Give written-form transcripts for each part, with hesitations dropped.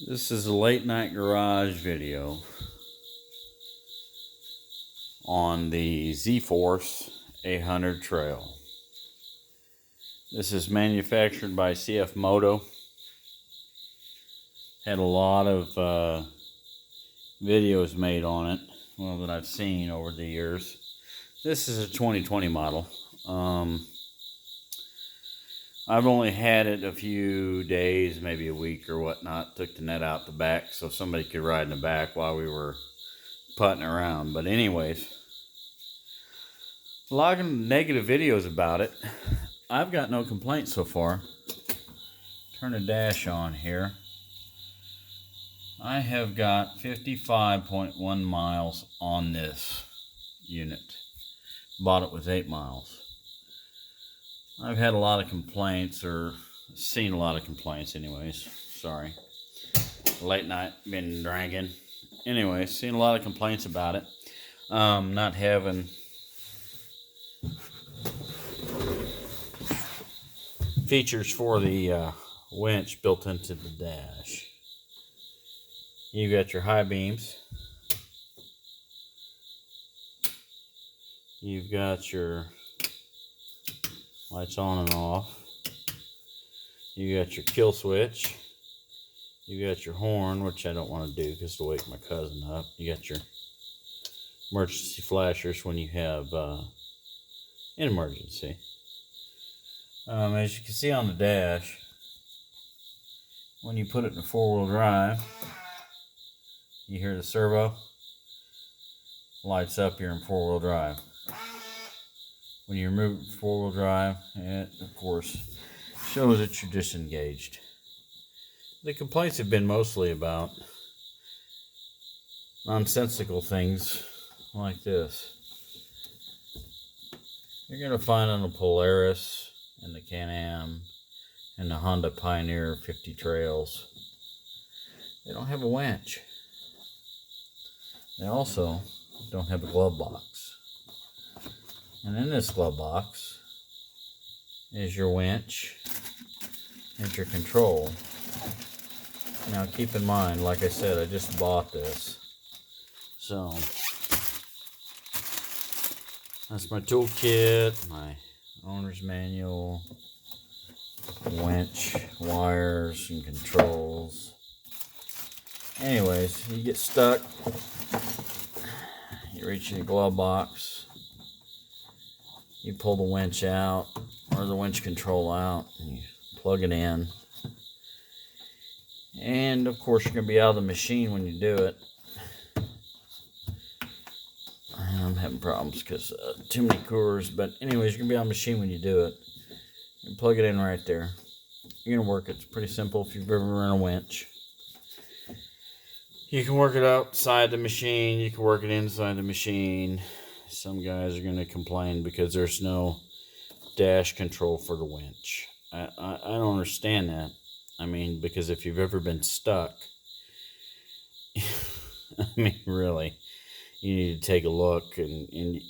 This is a late night garage video on the Z-Force 800 Trail. This is manufactured by CF Moto. Had a lot of videos made on it, well, that I've seen over the years. This is a 2020 model. I've only had it a few days, maybe a week or whatnot. Took the net out the back so somebody could ride in the back while we were putting around. But anyways, a lot of negative videos about it. I've got no complaints so far. Turn the dash on here. I have got 55.1 miles on this unit. Bought it with 8 miles. I've had a lot of complaints, or seen a lot of complaints anyways. Sorry. Late night, been drinking. Anyways, seen a lot of complaints about it. Not having features for the winch built into the dash. You got your high beams. You've got your lights on and off. You got your kill switch. You got your horn, which I don't want to do because it'll wake my cousin up. You got your emergency flashers when you have an emergency. As you can see on the dash, when you put it in 4-wheel drive, you hear the servo lights up. You're in 4-wheel drive. When you remove it from 4-wheel drive, it of course shows that you're disengaged. The complaints have been mostly about nonsensical things like this. You're going to find on the Polaris and the Can-Am and the Honda Pioneer 50 Trails, they don't have a winch. They also don't have a glove box. And in this glove box is your winch and your control. Now keep in mind, like I said, I just bought this. So that's my toolkit, my owner's manual, winch, wires, and controls. Anyways, you get stuck, you reach in your glove box, you pull the winch out, or the winch control out, and you plug it in. And of course you're going to be out of the machine when you do it. I'm having problems because too many coolers, but anyways, you're going to be out of the machine when you do it. You plug it in right there. You're going to work it. It's pretty simple if you've ever run a winch. You can work it outside the machine, you can work it inside the machine. Some guys are going to complain because there's no dash control for the winch. I don't understand that. I mean, because if you've ever been stuck, I mean, really, you need to take a look, and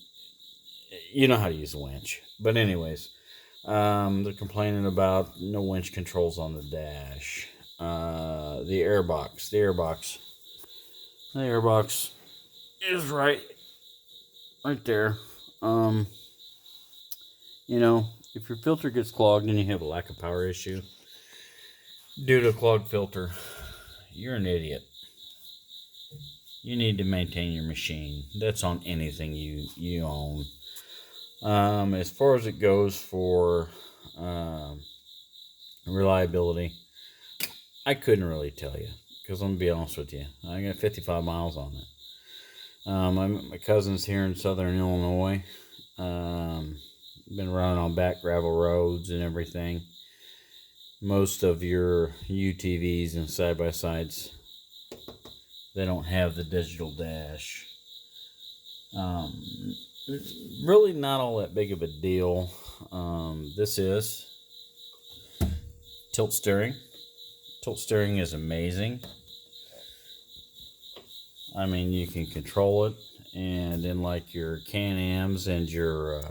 you know how to use a winch. But anyways, they're complaining about no winch controls on the dash. The airbox is right there. You know, if your filter gets clogged and you have a lack of power issue due to a clogged filter, you're an idiot. You need to maintain your machine. That's on anything you own. As far as it goes for reliability, I couldn't really tell you, because I'm going to be honest with you, I got 55 miles on it. I'm at my cousin's here in southern Illinois. Been running on back gravel roads and everything. Most of your UTVs and side-by-sides, they don't have the digital dash. Really not all that big of a deal. This is tilt steering. Tilt steering is amazing. I mean, you can control it, and in like your Can-Ams and your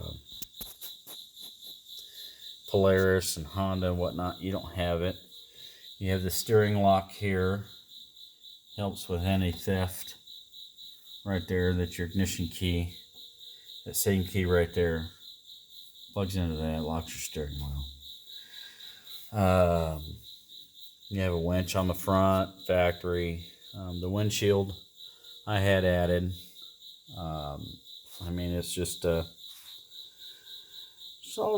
Polaris and Honda and whatnot, you don't have it. You have the steering lock here, Helps with any theft. Right there, that's your ignition key. That same key right there plugs into that, locks your steering wheel. You have a winch on the front, factory. The windshield I had added. I mean, it's just all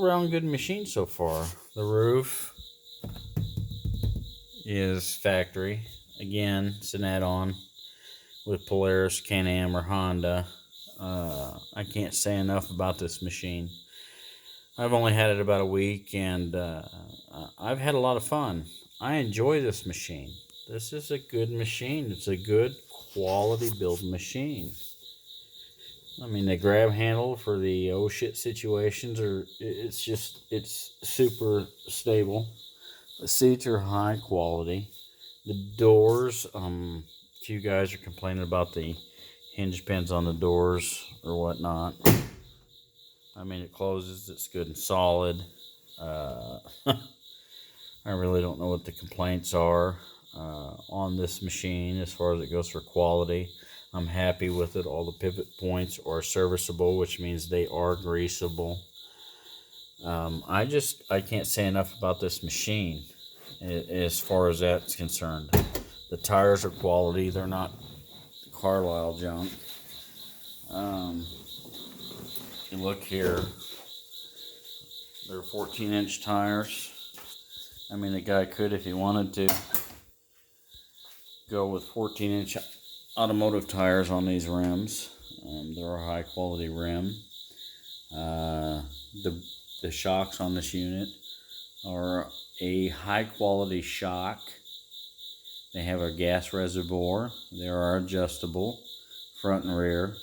around good machine so far. The roof is factory. Again, it's an add-on with Polaris, Can-Am, or Honda. I can't say enough about this machine. I've only had it about a week, and I've had a lot of fun. I enjoy this machine. This is a good machine. It's a good quality build machine. I mean, the grab handle for the oh shit situations it's super stable. The seats are high quality. The doors, a few guys are complaining about the hinge pins on the doors or whatnot. I mean, it closes, it's good and solid. I really don't know what the complaints are on this machine as far as it goes for quality. I'm happy with it. All the pivot points are serviceable, which means they are greasable. I can't say enough about this machine as far as that's concerned. The tires are quality. They're not Carlisle junk. If you look here, they're 14-inch tires. I mean, the guy could, if he wanted to, go with 14-inch automotive tires on these rims. They're a high quality rim. The shocks on this unit are a high quality shock. They have a gas reservoir. They are adjustable, front and rear.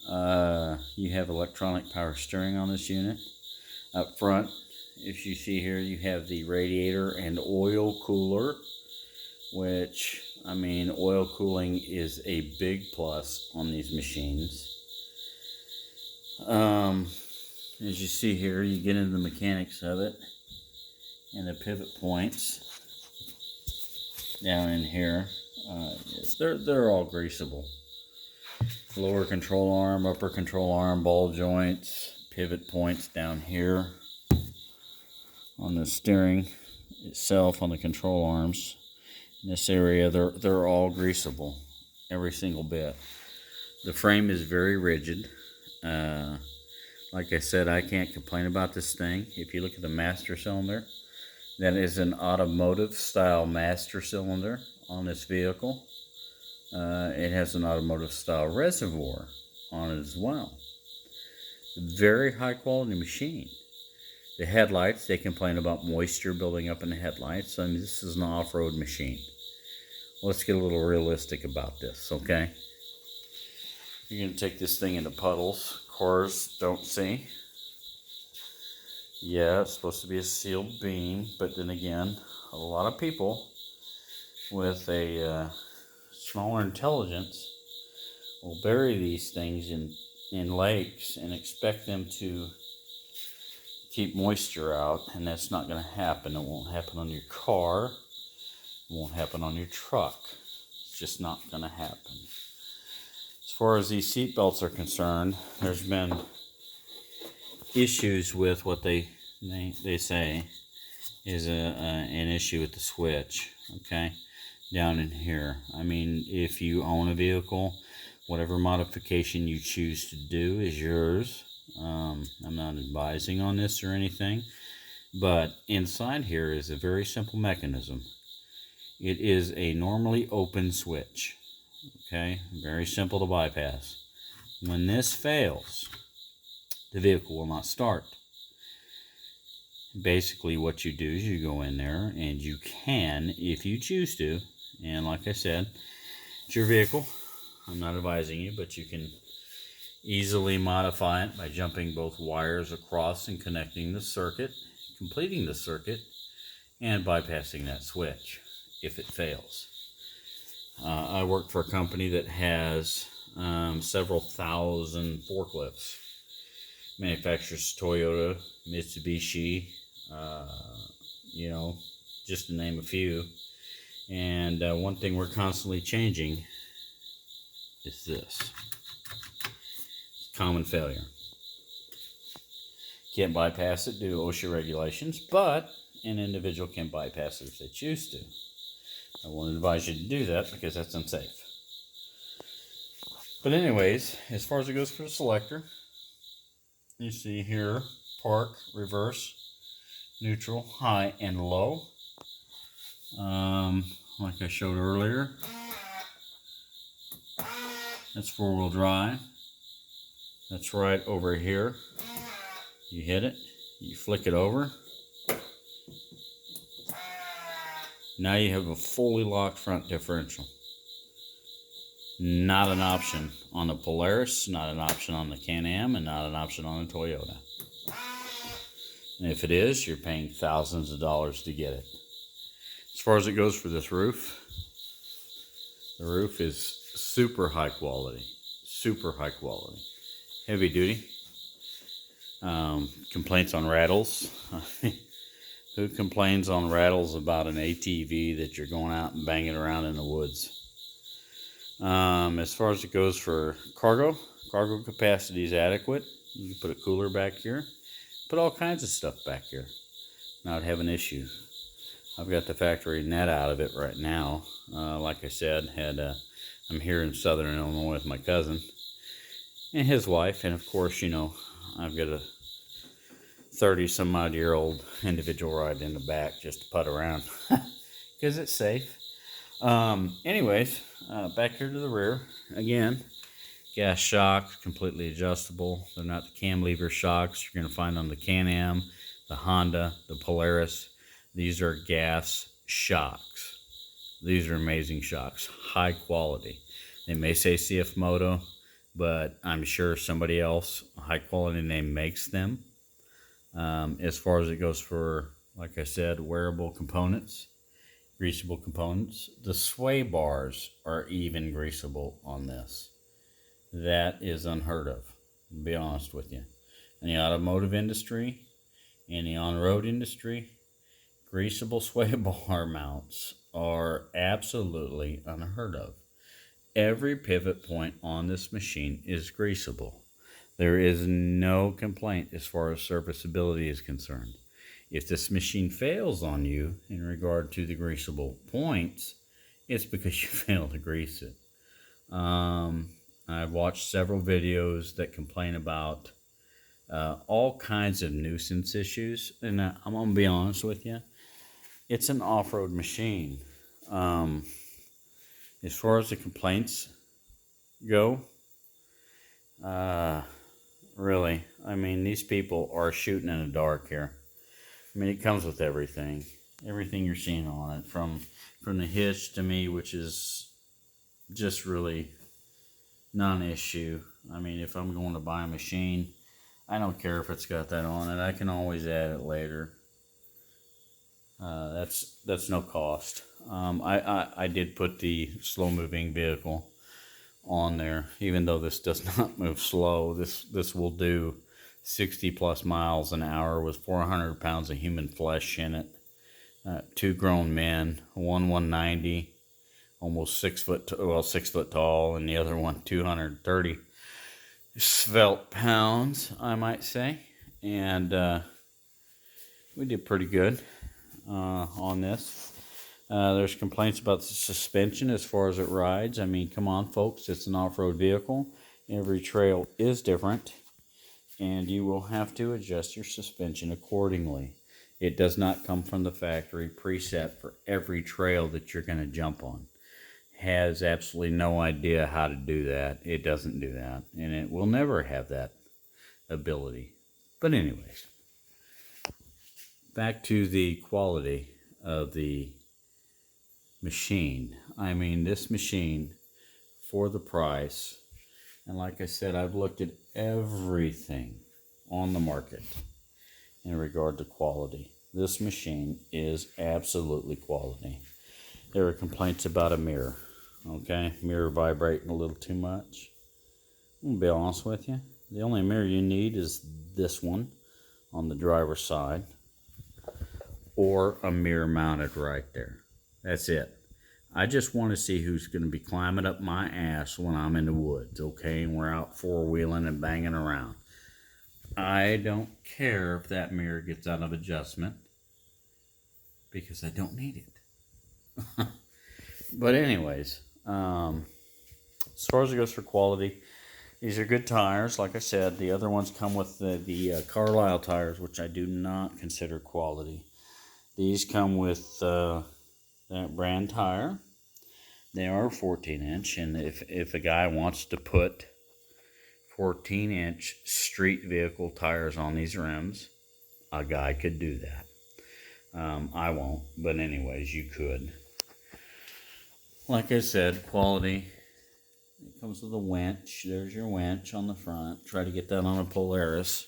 You have electronic power steering on this unit. Up front, if you see here, you have the radiator and oil cooler, which, I mean, oil cooling is a big plus on these machines. As you see here, you get into the mechanics of it, and the pivot points down in here, they're all greasable. Lower control arm, upper control arm, ball joints, pivot points down here on the steering itself, on the control arms. In this area, they're all greasable, every single bit. The frame is very rigid. Like I said, I can't complain about this thing. If you look at the master cylinder, that is an automotive style master cylinder on this vehicle. It has an automotive style reservoir on it as well. Very high quality machine. The headlights, they complain about moisture building up in the headlights. I mean, this is an off-road machine. Let's get a little realistic about this, okay? You're going to take this thing into puddles. Cars don't see. Yeah, it's supposed to be a sealed beam, but then again, a lot of people with a smaller intelligence will bury these things in lakes and expect them to keep moisture out, and that's not going to happen. It won't happen on your car. It won't happen on your truck. It's just not going to happen. As far as these seat belts are concerned, there's been issues with what they say is an issue with the switch, okay, down in here. I mean, if you own a vehicle, whatever modification you choose to do is yours. I'm not advising on this or anything, but inside here is a very simple mechanism. It is a normally open switch, okay, very simple to bypass. When this fails, the vehicle will not start. Basically what you do is you go in there and you can, if you choose to, and like I said, it's your vehicle, I'm not advising you, but you can easily modify it by jumping both wires across and connecting the circuit, completing the circuit, and bypassing that switch if it fails. I work for a company that has several thousand forklifts. Manufacturers Toyota, Mitsubishi, you know, just to name a few. And one thing we're constantly changing is this. Common failure. Can't bypass it due to OSHA regulations, but an individual can bypass it if they choose to. I won't advise you to do that because that's unsafe. But anyways, as far as it goes for the selector, you see here, park, reverse, neutral, high, and low. Like I showed earlier, that's four-wheel drive. That's right over here. You hit it, you flick it over. Now you have a fully locked front differential. Not an option on the Polaris, not an option on the Can-Am, and not an option on the Toyota. And if it is, you're paying thousands of dollars to get it. As far as it goes for this roof, the roof is super high quality. Super high quality. Heavy duty. Complaints on rattles. Who complains on rattles about an ATV that you're going out and banging around in the woods? As far as it goes for cargo capacity is adequate. You can put a cooler back here. Put all kinds of stuff back here. Not have an issue. I've got the factory net out of it right now. Like I said, I'm here in Southern Illinois with my cousin and his wife, and of course, you know, I've got a 30-some-odd-year-old individual ride in the back just to putt around because it's safe. Anyways, back here to the rear again. Gas shocks, completely adjustable. They're not the cam lever shocks you're going to find on the Can-Am, the Honda, the Polaris. These are gas shocks. These are amazing shocks, high quality. They may say CF Moto, but I'm sure somebody else, a high quality name, makes them. As far as it goes for, like I said, wearable components, greasable components, the sway bars are even greasable on this. That is unheard of, to be honest with you. In the automotive industry, in the on-road industry, greasable sway bar mounts are absolutely unheard of. Every pivot point on this machine is greasable. There is no complaint as far as serviceability is concerned. If this machine fails on you in regard to the greasable points, it's because you failed to grease it. I've watched several videos that complain about all kinds of nuisance issues, and I'm going to be honest with you. It's an off-road machine. As far as the complaints go, really, I mean, these people are shooting in the dark here. I mean, it comes with everything you're seeing on it, from the hitch to me, which is just really non-issue. I mean, if I'm going to buy a machine, I don't care if it's got that on it. I can always add it later. That's no cost. I did put the slow-moving vehicle on there, even though this does not move slow. This will do 60 plus miles an hour with 400 pounds of human flesh in it. Two grown men, one 190, almost 6 foot, 6 foot tall, and the other one 230 svelte pounds, I might say. And we did pretty good on this. There's complaints about the suspension as far as it rides. I mean, come on, folks, it's an off-road vehicle. Every trail is different, and you will have to adjust your suspension accordingly. It does not come from the factory preset for every trail that you're going to jump on. Has absolutely no idea how to do that. It doesn't do that, and it will never have that ability. But anyways, back to the quality of the machine. I mean, this machine, for the price, and like I said, I've looked at everything on the market in regard to quality. This machine is absolutely quality. There are complaints about a mirror. Okay, mirror vibrating a little too much. I'm gonna be honest with you. The only mirror you need is this one on the driver's side, or a mirror mounted right there. That's it. I just want to see who's going to be climbing up my ass when I'm in the woods, okay? And we're out four-wheeling and banging around. I don't care if that mirror gets out of adjustment because I don't need it. But anyways, as far as it goes for quality, these are good tires. Like I said, the other ones come with the Carlisle tires, which I do not consider quality. These come with that brand tire. They are 14-inch, and if a guy wants to put 14-inch street vehicle tires on these rims, a guy could do that. I won't, but anyways, you could. Like I said, quality. It comes with a winch. There's your winch on the front. Try to get that on a Polaris.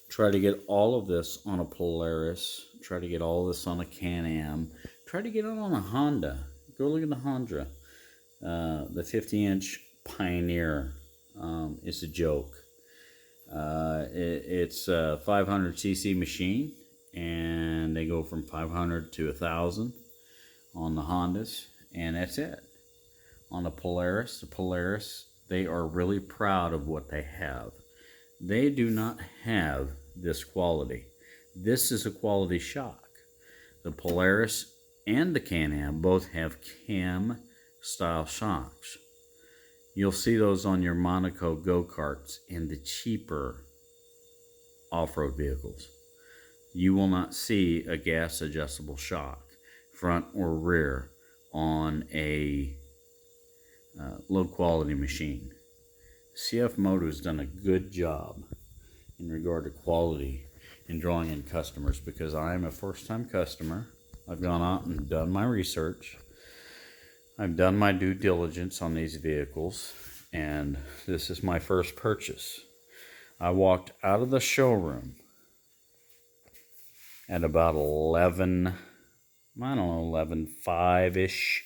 Try to get all of this on a Polaris. Try to get all of this on a Can-Am. Try to get it on a Honda. Go look at the Honda. The 50-inch Pioneer is a joke. It's a 500cc machine, and they go from 500 to 1,000 on the Hondas, and that's it. On the Polaris, they are really proud of what they have. They do not have this quality. This is a quality shock. The Polaris and the Can-Am both have cam style shocks. You'll see those on your Monaco go-karts and the cheaper off-road vehicles. You will not see a gas adjustable shock, front or rear, on a low quality machine. CF Moto has done a good job in regard to quality in drawing in customers, because I am a first-time customer. I've gone out and done my research. I've done my due diligence on these vehicles, and this is my first purchase. I walked out of the showroom at about 11:05-ish.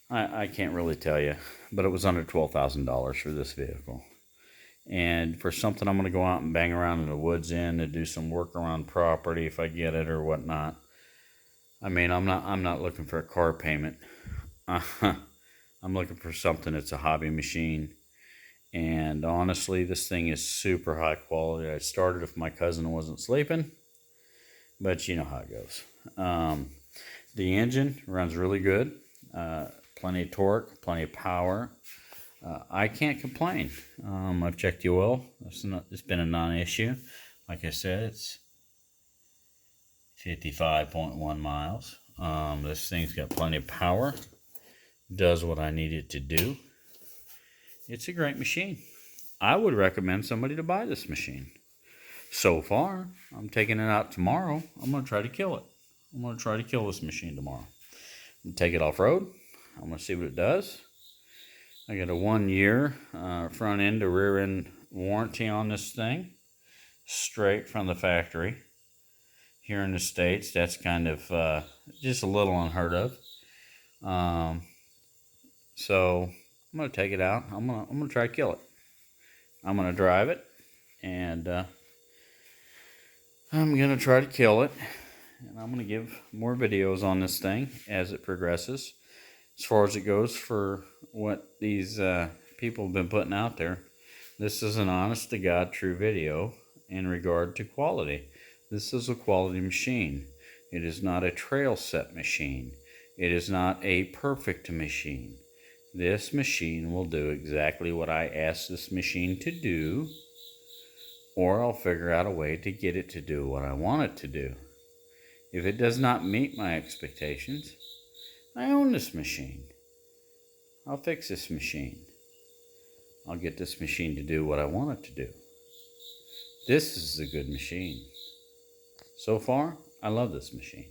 I can't really tell you, but it was under $12,000 for this vehicle. And for something I'm going to go out and bang around in the woods in to do some work around property if I get it or whatnot. I mean, I'm not looking for a car payment. I'm looking for something that's a hobby machine. And honestly, this thing is super high quality. I started if my cousin wasn't sleeping, but you know how it goes. The engine runs really good. Plenty of torque, plenty of power. I can't complain. I've checked the oil. It's been a non-issue. Like I said, it's 55.1 miles. This thing's got plenty of power. Does what I need it to do. It's a great machine. I would recommend somebody to buy this machine. So far, I'm taking it out tomorrow. I'm going to try to kill it. I'm going to try to kill this machine tomorrow. I'm going to take it off-road. I'm going to see what it does. I got a 1-year front end to rear end warranty on this thing, straight from the factory. Here in the States, that's kind of just a little unheard of. So I'm going to take it out. I'm going to try to kill it. I'm going to drive it, and I'm going to try to kill it. And I'm going to give more videos on this thing as it progresses. As far as it goes for what these people have been putting out there, this is an honest-to-God true video in regard to quality. This is a quality machine. It is not a trail set machine. It is not a perfect machine. This machine will do exactly what I ask this machine to do, or I'll figure out a way to get it to do what I want it to do. If it does not meet my expectations, I own this machine. I'll fix this machine. I'll get this machine to do what I want it to do. This is a good machine. So far, I love this machine.